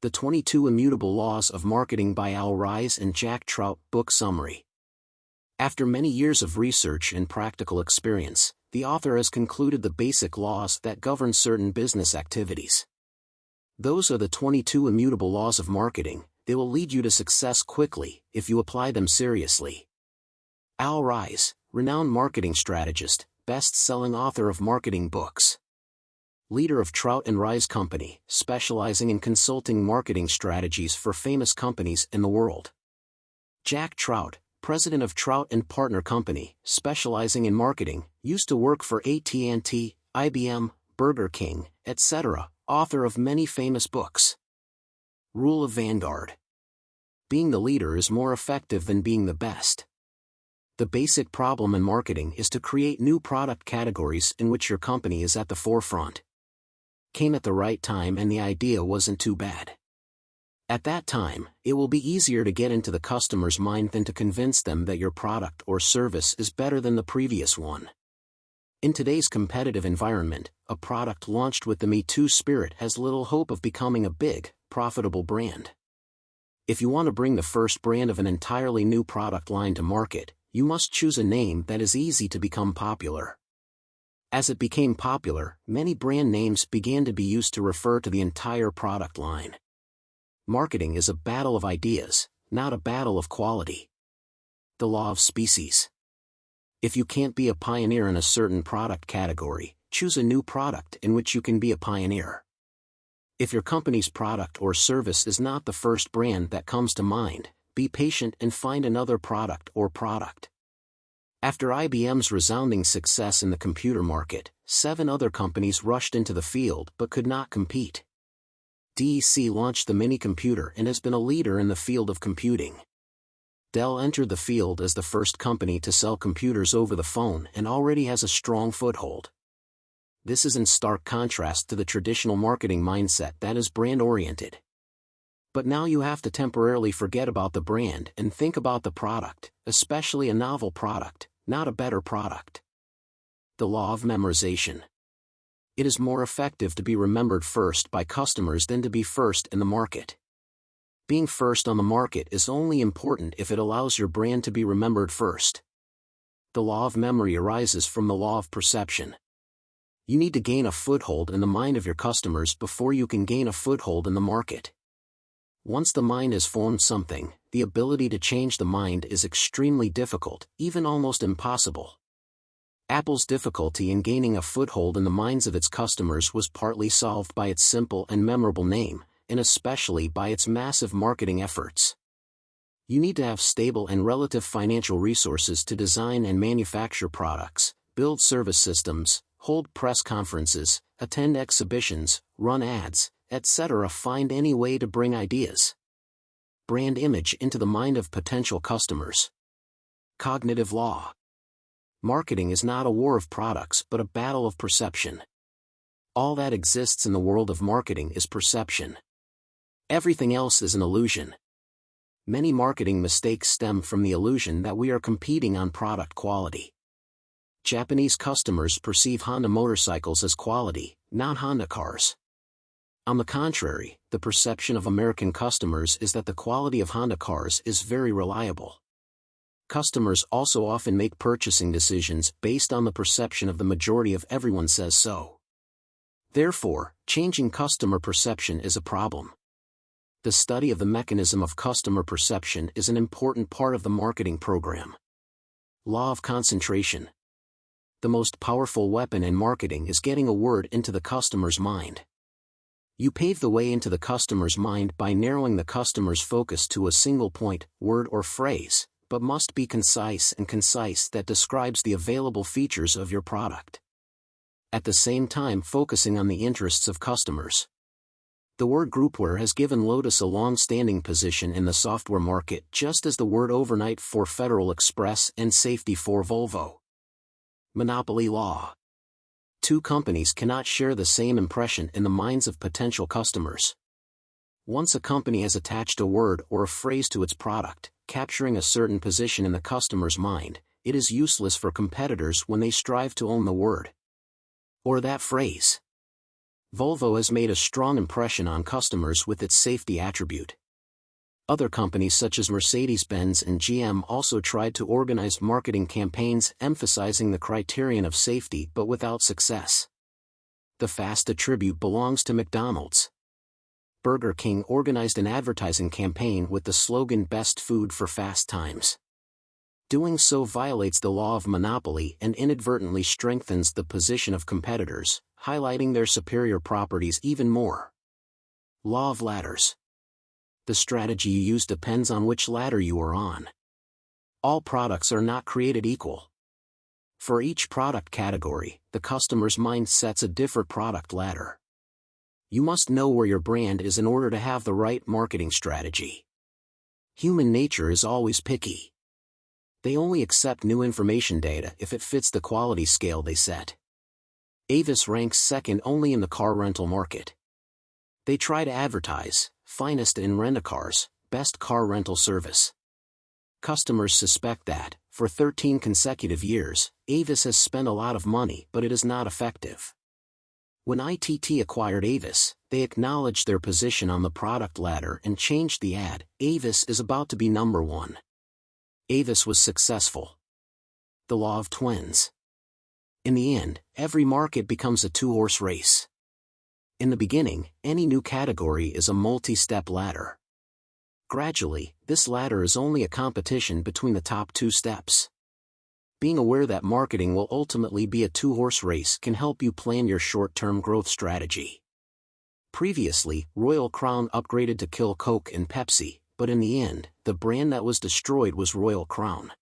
The 22 Immutable Laws of Marketing by Ries and Jack Trout. Book summary. After many years of research and practical experience, the author has concluded the basic laws that govern certain business activities. Those are the 22 immutable laws of marketing. They will lead you to success quickly if you apply them seriously. Ries, renowned marketing strategist, best-selling author of marketing books. Leader of Trout and Ries Company, specializing in consulting marketing strategies for famous companies in the world. Jack Trout, president of Trout and Partner Company, specializing in marketing, used to work for AT&T, IBM, Burger King, etc., author of many famous books. Rule of Vanguard. Being the leader is more effective than being the best. The basic problem in marketing is to create new product categories in which your company is at the forefront. Came at the right time and the idea wasn't too bad. At that time, it will be easier to get into the customer's mind than to convince them that your product or service is better than the previous one. In today's competitive environment, a product launched with the Me Too spirit has little hope of becoming a big, profitable brand. If you want to bring the first brand of an entirely new product line to market, you must choose a name that is easy to become popular. As it became popular, many brand names began to be used to refer to the entire product line. Marketing is a battle of ideas, not a battle of quality. The law of species. If you can't be a pioneer in a certain product category, choose a new product in which you can be a pioneer. If your company's product or service is not the first brand that comes to mind, be patient and find another product or product. After IBM's resounding success in the computer market, 7 other companies rushed into the field but could not compete. DEC launched the mini computer and has been a leader in the field of computing. Dell entered the field as the first company to sell computers over the phone and already has a strong foothold. This is in stark contrast to the traditional marketing mindset that is brand-oriented. But now you have to temporarily forget about the brand and think about the product, especially a novel product, not a better product. The Law of Memorization. It is more effective to be remembered first by customers than to be first in the market. Being first on the market is only important if it allows your brand to be remembered first. The law of memory arises from the law of perception. You need to gain a foothold in the mind of your customers before you can gain a foothold in the market. Once the mind has formed something, the ability to change the mind is extremely difficult, even almost impossible. Apple's difficulty in gaining a foothold in the minds of its customers was partly solved by its simple and memorable name, and especially by its massive marketing efforts. You need to have stable and relative financial resources to design and manufacture products, build service systems, hold press conferences, attend exhibitions, run ads, etc. Find any way to bring ideas. Brand image into the mind of potential customers. Cognitive law. Marketing is not a war of products but a battle of perception. All that exists in the world of marketing is perception. Everything else is an illusion. Many marketing mistakes stem from the illusion that we are competing on product quality. Japanese customers perceive Honda motorcycles as quality, not Honda cars. On the contrary, the perception of American customers is that the quality of Honda cars is very reliable. Customers also often make purchasing decisions based on the perception of the majority of everyone says so. Therefore, changing customer perception is a problem. The study of the mechanism of customer perception is an important part of the marketing program. Law of concentration. The most powerful weapon in marketing is getting a word into the customer's mind. You pave the way into the customer's mind by narrowing the customer's focus to a single point, word or phrase, but must be concise that describes the available features of your product. At the same time focusing on the interests of customers. The word groupware has given Lotus a long-standing position in the software market just as the word overnight for Federal Express and safety for Volvo. Monopoly law. 2 companies cannot share the same impression in the minds of potential customers. Once a company has attached a word or a phrase to its product, capturing a certain position in the customer's mind, it is useless for competitors when they strive to own the word or that phrase. Volvo has made a strong impression on customers with its safety attribute. Other companies such as Mercedes-Benz and GM also tried to organize marketing campaigns emphasizing the criterion of safety but without success. The fast attribute belongs to McDonald's. Burger King organized an advertising campaign with the slogan "Best Food for Fast Times." Doing so violates the law of monopoly and inadvertently strengthens the position of competitors, highlighting their superior properties even more. Law of ladders. The strategy you use depends on which ladder you are on. All products are not created equal. For each product category, the customer's mind sets a different product ladder. You must know where your brand is in order to have the right marketing strategy. Human nature is always picky. They only accept new information data if it fits the quality scale they set. Avis ranks second only in the car rental market. They try to advertise, "finest in rent-a-cars, best car rental service." Customers suspect that, for 13 consecutive years, Avis has spent a lot of money but it is not effective. When ITT acquired Avis, they acknowledged their position on the product ladder and changed the ad, "Avis is about to be number one." Avis was successful. The law of twins. In the end, every market becomes a two-horse race. In the beginning, any new category is a multi-step ladder. Gradually, this ladder is only a competition between the top two steps. Being aware that marketing will ultimately be a two-horse race can help you plan your short-term growth strategy. Previously, Royal Crown upgraded to kill Coke and Pepsi, but in the end, the brand that was destroyed was Royal Crown.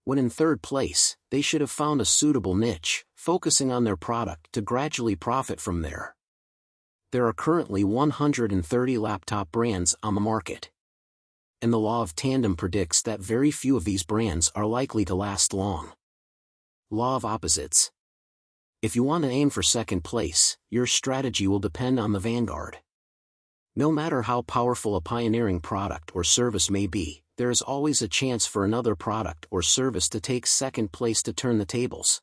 When in third place, they should have found a suitable niche, focusing on their product to gradually profit from there. There are currently 130 laptop brands on the market. And the law of tandem predicts that very few of these brands are likely to last long. Law of opposites. If you want to aim for second place, your strategy will depend on the vanguard. No matter how powerful a pioneering product or service may be, there is always a chance for another product or service to take second place to turn the tables.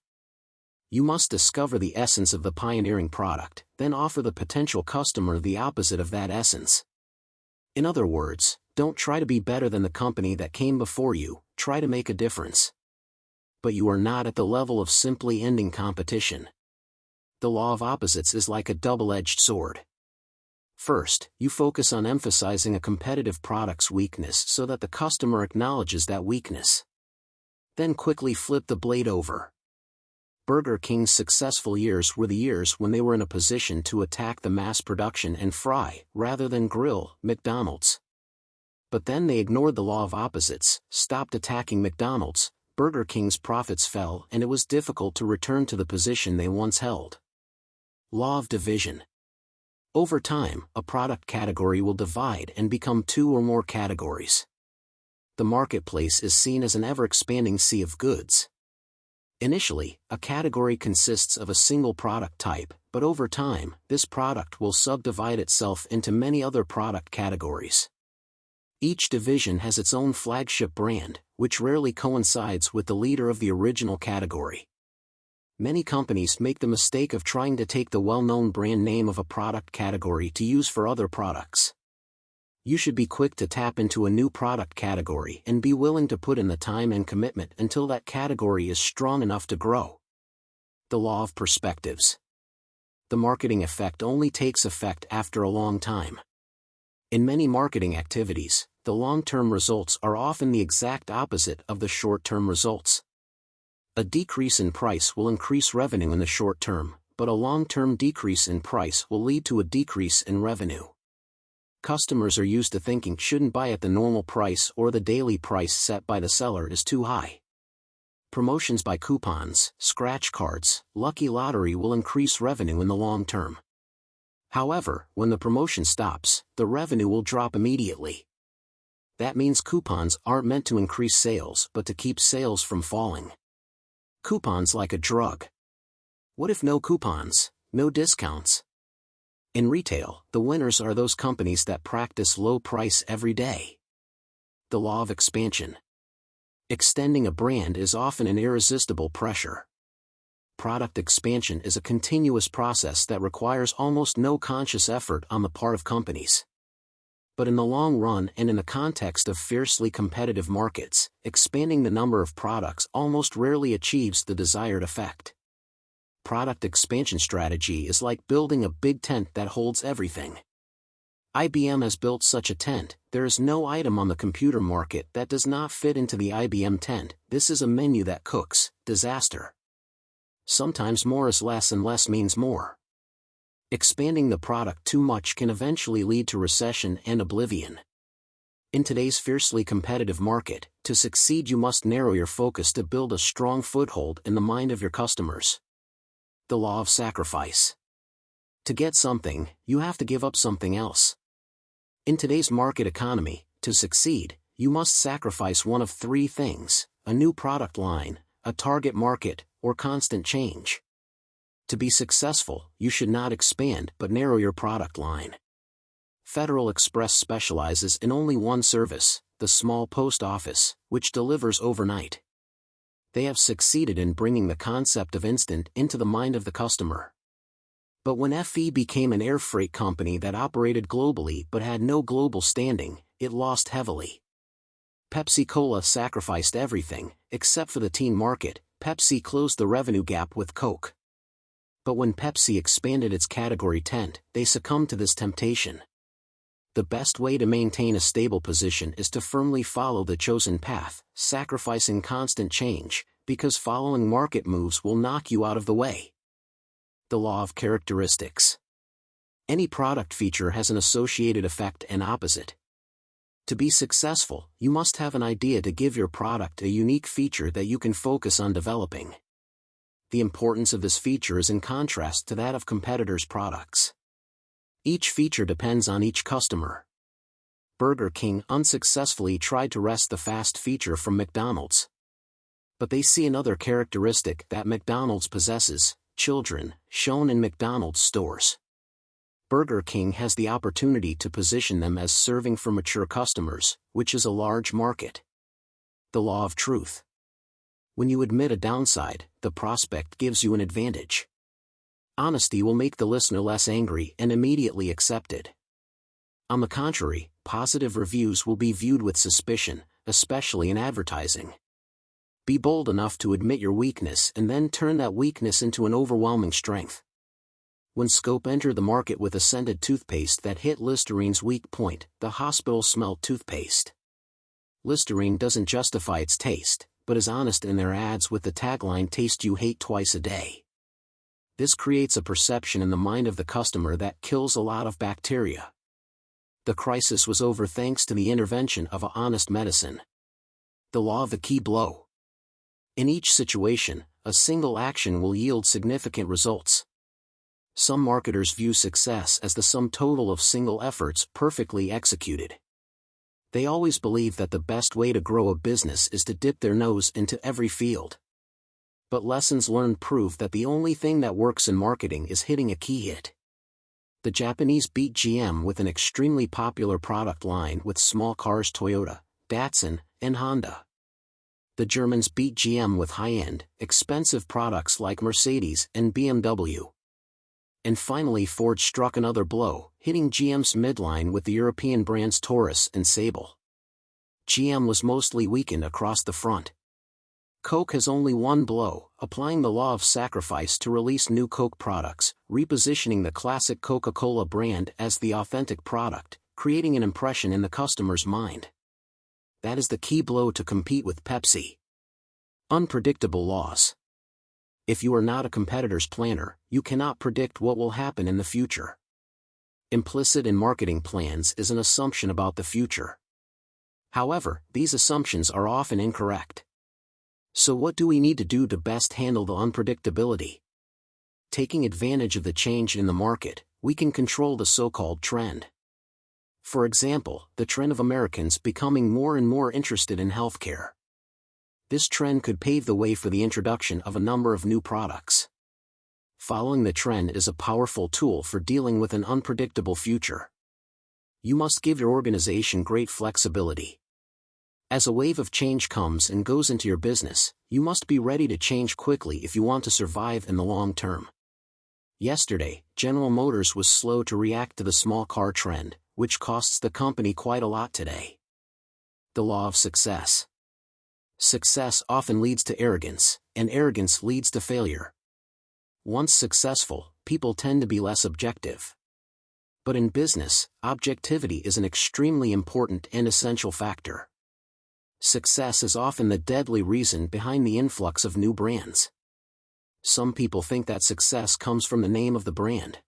You must discover the essence of the pioneering product, then offer the potential customer the opposite of that essence. In other words, don't try to be better than the company that came before you, try to make a difference. But you are not at the level of simply ending competition. The law of opposites is like a double-edged sword. First, you focus on emphasizing a competitive product's weakness so that the customer acknowledges that weakness. Then quickly flip the blade over. Burger King's successful years were the years when they were in a position to attack the mass production and fry, rather than grill, McDonald's. But then they ignored the law of opposites, stopped attacking McDonald's, Burger King's profits fell and it was difficult to return to the position they once held. Law of division. Over time, a product category will divide and become two or more categories. The marketplace is seen as an ever-expanding sea of goods. Initially, a category consists of a single product type, but over time, this product will subdivide itself into many other product categories. Each division has its own flagship brand, which rarely coincides with the leader of the original category. Many companies make the mistake of trying to take the well-known brand name of a product category to use for other products. You should be quick to tap into a new product category and be willing to put in the time and commitment until that category is strong enough to grow. The law of perspectives. The marketing effect only takes effect after a long time. In many marketing activities, the long-term results are often the exact opposite of the short-term results. A decrease in price will increase revenue in the short term, but a long-term decrease in price will lead to a decrease in revenue. Customers are used to thinking shouldn't buy at the normal price or the daily price set by the seller is too high. Promotions by coupons, scratch cards, lucky lottery will increase revenue in the long term. However, when the promotion stops, the revenue will drop immediately. That means coupons aren't meant to increase sales but to keep sales from falling. Coupons like a drug. What if no coupons, no discounts? In retail, the winners are those companies that practice low price every day. The law of expansion. Extending a brand is often an irresistible pressure. product expansion is a continuous process that requires almost no conscious effort on the part of companies. But in the long run and in the context of fiercely competitive markets, expanding the number of products almost rarely achieves the desired effect. Product expansion strategy is like building a big tent that holds everything. IBM has built such a tent. There is no item on the computer market that does not fit into the IBM tent. This is a menu that cooks. Disaster. Sometimes more is less and less means more. Expanding the product too much can eventually lead to recession and oblivion. In today's fiercely competitive market, to succeed you must narrow your focus to build a strong foothold in the mind of your customers. The law of sacrifice. To get something, you have to give up something else. In today's market economy, to succeed, you must sacrifice one of three things: a new product line, a target market, or constant change. To be successful, you should not expand but narrow your product line. Federal Express specializes in only one service, the small post office, which delivers overnight. They have succeeded in bringing the concept of instant into the mind of the customer. But when FE became an air freight company that operated globally but had no global standing, it lost heavily. Pepsi-Cola sacrificed everything, except for the teen market. Pepsi closed the revenue gap with Coke. But when Pepsi expanded its category tent, they succumbed to this temptation. The best way to maintain a stable position is to firmly follow the chosen path, sacrificing constant change, because following market moves will knock you out of the way. The law of characteristics. Any product feature has an associated effect and opposite. To be successful, you must have an idea to give your product a unique feature that you can focus on developing. The importance of this feature is in contrast to that of competitors' products. Each feature depends on each customer. Burger King unsuccessfully tried to wrest the fast feature from McDonald's. But they see another characteristic that McDonald's possesses: children, shown in McDonald's stores. Burger King has the opportunity to position them as serving for mature customers, which is a large market. The law of truth. When you admit a downside, the prospect gives you an advantage. Honesty will make the listener less angry and immediately accepted. On the contrary, positive reviews will be viewed with suspicion, especially in advertising. Be bold enough to admit your weakness and then turn that weakness into an overwhelming strength. When Scope entered the market with a scented toothpaste that hit Listerine's weak point, the hospital smelled toothpaste. Listerine doesn't justify its taste, but is honest in their ads with the tagline "Taste you hate twice a day." This creates a perception in the mind of the customer that kills a lot of bacteria. The crisis was over thanks to the intervention of a honest medicine. The law of the key blow. In each situation, a single action will yield significant results. Some marketers view success as the sum total of single efforts perfectly executed. They always believe that the best way to grow a business is to dip their nose into every field. But lessons learned prove that the only thing that works in marketing is hitting a key hit. The Japanese beat GM with an extremely popular product line with small cars Toyota, Datsun, and Honda. The Germans beat GM with high-end, expensive products like Mercedes and BMW. And finally Ford struck another blow, hitting GM's midline with the European brands Taurus and Sable. GM was mostly weakened across the front. Coke has only one blow, applying the law of sacrifice to release new Coke products, repositioning the classic Coca-Cola brand as the authentic product, creating an impression in the customer's mind. That is the key blow to compete with Pepsi. Unpredictable laws. If you are not a competitor's planner, you cannot predict what will happen in the future. Implicit in marketing plans is an assumption about the future. However, these assumptions are often incorrect. So what do we need to do to best handle the unpredictability? Taking advantage of the change in the market, we can control the so-called trend. For example, the trend of Americans becoming more and more interested in healthcare. This trend could pave the way for the introduction of a number of new products. Following the trend is a powerful tool for dealing with an unpredictable future. You must give your organization great flexibility. As a wave of change comes and goes into your business, you must be ready to change quickly if you want to survive in the long term. Yesterday, General Motors was slow to react to the small car trend, which costs the company quite a lot today. The law of success. Success often leads to arrogance, and arrogance leads to failure. Once successful, people tend to be less objective. But in business, objectivity is an extremely important and essential factor. Success is often the deadly reason behind the influx of new brands. Some people think that success comes from the name of the brand.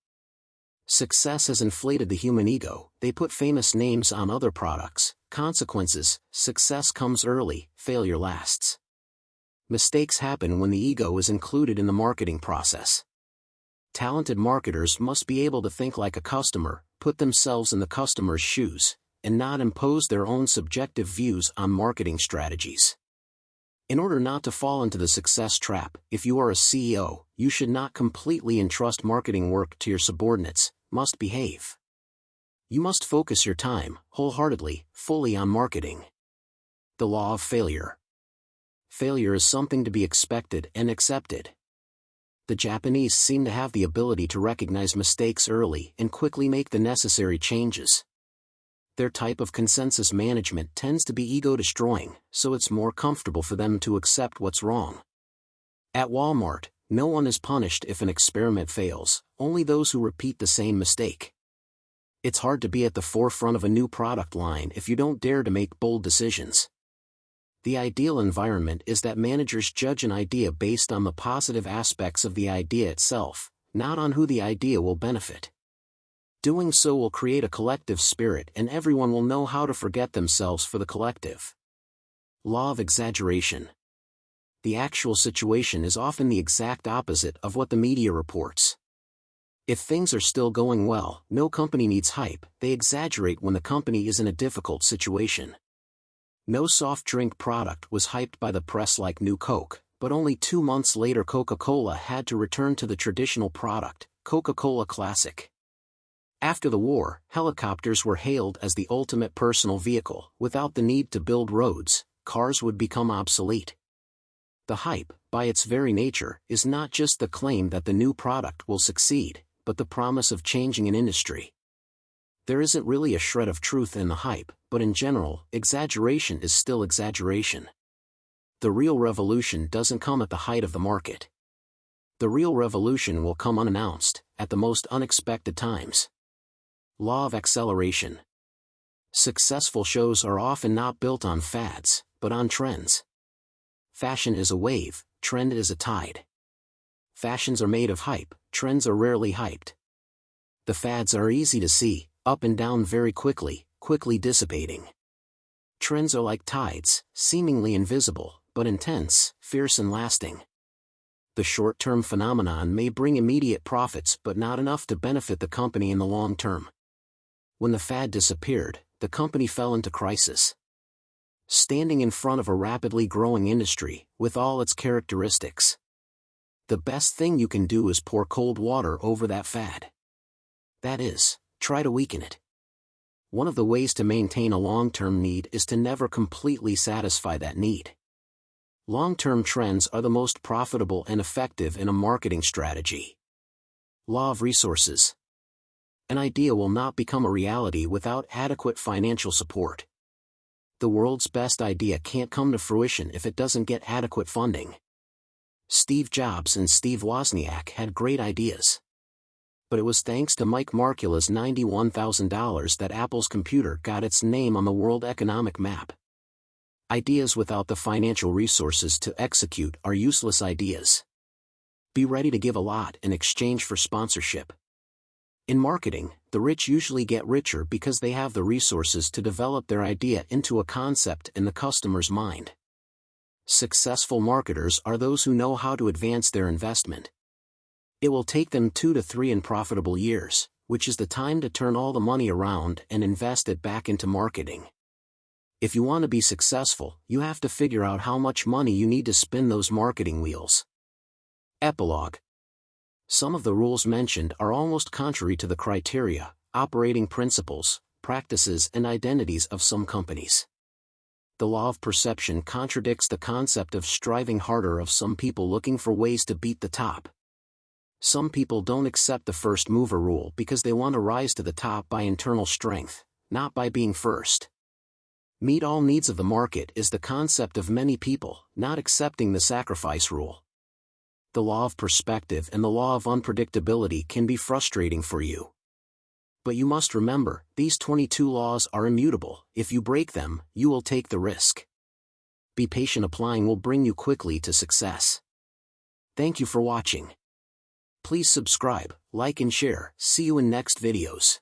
Success has inflated the human ego. They put famous names on other products. Consequences: success comes early, failure lasts. Mistakes happen when the ego is included in the marketing process. Talented marketers must be able to think like a customer, put themselves in the customer's shoes, and not impose their own subjective views on marketing strategies. In order not to fall into the success trap, if you are a CEO, you should not completely entrust marketing work to your subordinates. Must behave. You must focus your time, wholeheartedly, fully on marketing. The law of failure. Failure is something to be expected and accepted. The Japanese seem to have the ability to recognize mistakes early and quickly make the necessary changes. Their type of consensus management tends to be ego-destroying, so it's more comfortable for them to accept what's wrong. At Walmart, no one is punished if an experiment fails, only those who repeat the same mistake. It's hard to be at the forefront of a new product line if you don't dare to make bold decisions. The ideal environment is that managers judge an idea based on the positive aspects of the idea itself, not on who the idea will benefit. Doing so will create a collective spirit and everyone will know how to forget themselves for the collective. Law of exaggeration. The actual situation is often the exact opposite of what the media reports. If things are still going well, no company needs hype. They exaggerate when the company is in a difficult situation. No soft drink product was hyped by the press like New Coke, but only 2 months later Coca-Cola had to return to the traditional product, Coca-Cola Classic. After the war, helicopters were hailed as the ultimate personal vehicle. Without the need to build roads, cars would become obsolete. The hype, by its very nature, is not just the claim that the new product will succeed, but the promise of changing an industry. There isn't really a shred of truth in the hype, but in general, exaggeration is still exaggeration. The real revolution doesn't come at the height of the market. The real revolution will come unannounced, at the most unexpected times. Law of acceleration. Successful shows are often not built on fads, but on trends. Fashion is a wave, trend is a tide. Fashions are made of hype, trends are rarely hyped. The fads are easy to see, up and down very quickly, quickly dissipating. Trends are like tides, seemingly invisible, but intense, fierce and lasting. The short-term phenomenon may bring immediate profits but not enough to benefit the company in the long term. When the fad disappeared, the company fell into crisis. Standing in front of a rapidly growing industry, with all its characteristics. The best thing you can do is pour cold water over that fad. That is, try to weaken it. One of the ways to maintain a long-term need is to never completely satisfy that need. Long-term trends are the most profitable and effective in a marketing strategy. Law of resources. An idea will not become a reality without adequate financial support. The world's best idea can't come to fruition if it doesn't get adequate funding. Steve Jobs and Steve Wozniak had great ideas. But it was thanks to Mike Markula's $91,000 that Apple's computer got its name on the world economic map. Ideas without the financial resources to execute are useless ideas. Be ready to give a lot in exchange for sponsorship. In marketing, the rich usually get richer because they have the resources to develop their idea into a concept in the customer's mind. Successful marketers are those who know how to advance their investment. It will take them 2 to 3 unprofitable years, which is the time to turn all the money around and invest it back into marketing. If you want to be successful, you have to figure out how much money you need to spin those marketing wheels. Epilogue. Some of the rules mentioned are almost contrary to the criteria, operating principles, practices and identities of some companies. The law of perception contradicts the concept of striving harder of some people looking for ways to beat the top. Some people don't accept the first mover rule because they want to rise to the top by internal strength, not by being first. Meet all needs of the market is the concept of many people not accepting the sacrifice rule. The law of perspective and the law of unpredictability can be frustrating for you. But you must remember, these 22 laws are immutable. If you break them, you will take the risk. Be patient. Applying will bring you quickly to success. Thank you for watching. Please subscribe, like and share. See you in next videos.